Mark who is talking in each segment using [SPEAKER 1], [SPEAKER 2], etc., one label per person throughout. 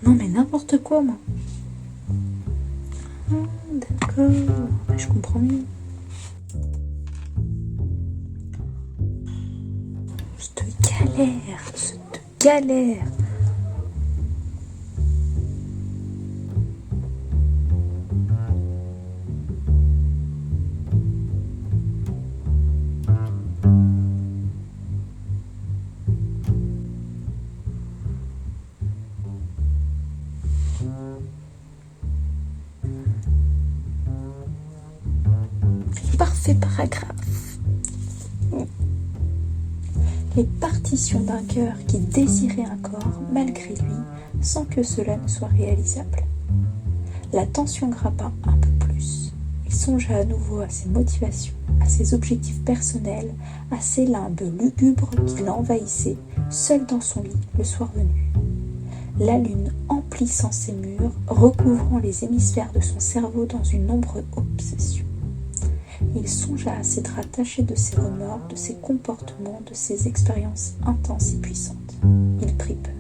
[SPEAKER 1] Non mais n'importe quoi, moi. Ah, d'accord, je comprends mieux. Cette galère. Parfait paragraphe. Les partitions d'un cœur qui désirait un corps malgré lui, sans que cela ne soit réalisable. La tension grimpa un peu plus. Il songea à nouveau à ses motivations, à ses objectifs personnels, à ces limbes lugubres qui l'envahissaient, seul dans son lit le soir venu. La lune emplissant ses murs, recouvrant les hémisphères de son cerveau dans une ombre obsession. Il songea à s'être attaché de ses remords, de ses comportements, de ses expériences intenses et puissantes. Il prit peur.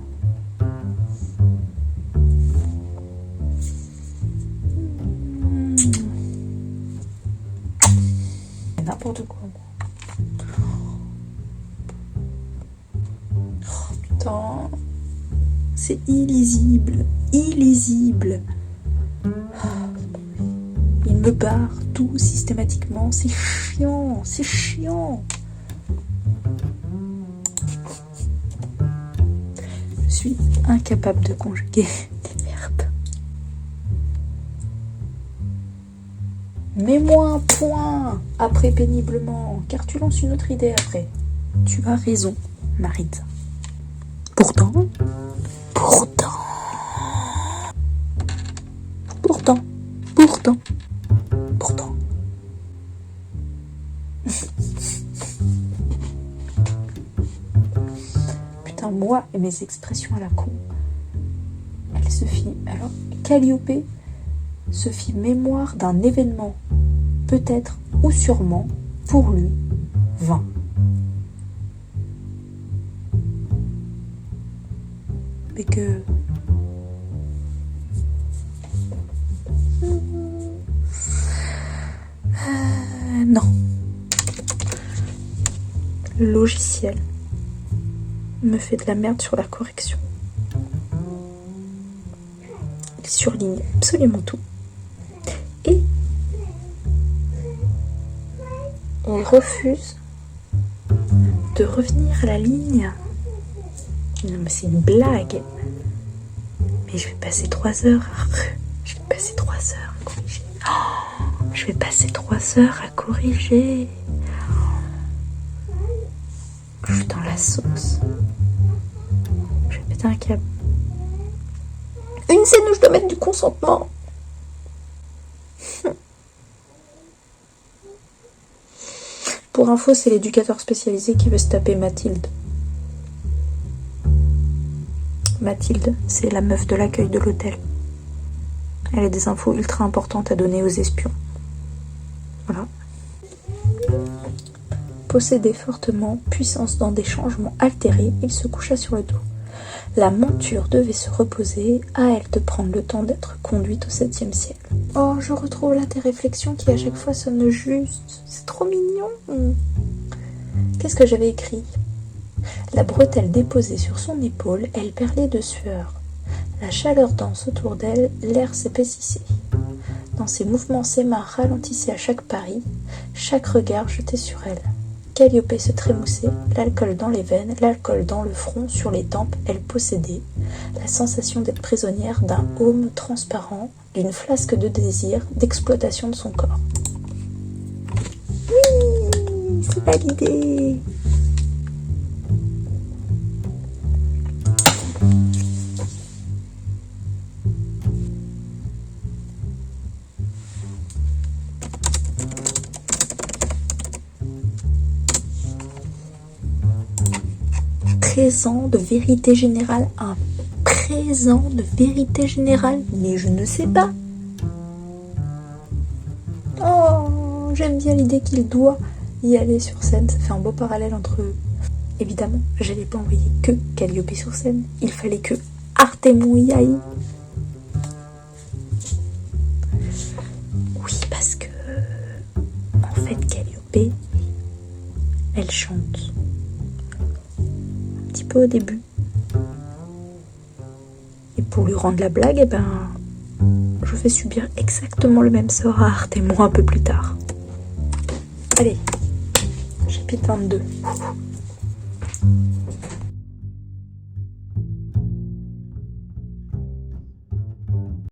[SPEAKER 1] N'importe quoi, moi. Oh putain. C'est illisible. Illisible. Il me barre tout systématiquement. C'est chiant. C'est chiant. Je suis incapable de conjuguer des verbes. Mets-moi un point après péniblement, car tu lances une autre idée après. Tu as raison, Maritza. Pourtant. Putain, moi et mes expressions à la con. Elle se fit. Alors, Calliope se fit mémoire d'un événement, peut-être ou sûrement, pour lui, vain. Mais que... non. Le logiciel me fait de la merde sur la correction. Il surligne absolument tout. Et il refuse de revenir à la ligne. Non mais c'est une blague. Mais je vais passer 3 heures à corriger. Je vais passer 3 heures à corriger. Je suis dans la sauce. Je vais péter un câble. Une scène où je dois mettre du consentement. Pour info, c'est l'éducateur spécialisé qui veut se taper Mathilde. Mathilde, c'est la meuf de l'accueil de l'hôtel. Elle a des infos ultra importantes à donner aux espions. Voilà. Possédé fortement, puissance dans des changements altérés, il se coucha sur le dos. La monture devait se reposer, à elle de prendre le temps d'être conduite au 7e ciel. Oh, je retrouve là tes réflexions qui à chaque fois sonnent justes. C'est trop mignon. Qu'est-ce que j'avais écrit ? La bretelle déposée sur son épaule, elle perlait de sueur. La chaleur dense autour d'elle, l'air s'épaississait. Dans ses mouvements, ses mains ralentissaient à chaque pari, chaque regard jeté sur elle. Calliope se trémoussait, l'alcool dans les veines, l'alcool dans le front, sur les tempes, elle possédait la sensation d'être prisonnière d'un aume transparent, d'une flasque de désir, d'exploitation de son corps. Oui, c'est validé. Présent de vérité générale, un présent de vérité générale, mais je ne sais pas. Oh, j'aime bien l'idée qu'il doit y aller sur scène, ça fait un beau parallèle entre eux. Évidemment, j'allais pas envoyer que Calliope sur scène, il fallait que Artemon Yai. Oui, parce que en fait Calliope, elle chante un petit peu au début. Et pour lui rendre la blague, je fais subir exactement le même sort à Artemon un peu plus tard. Allez, chapitre 22.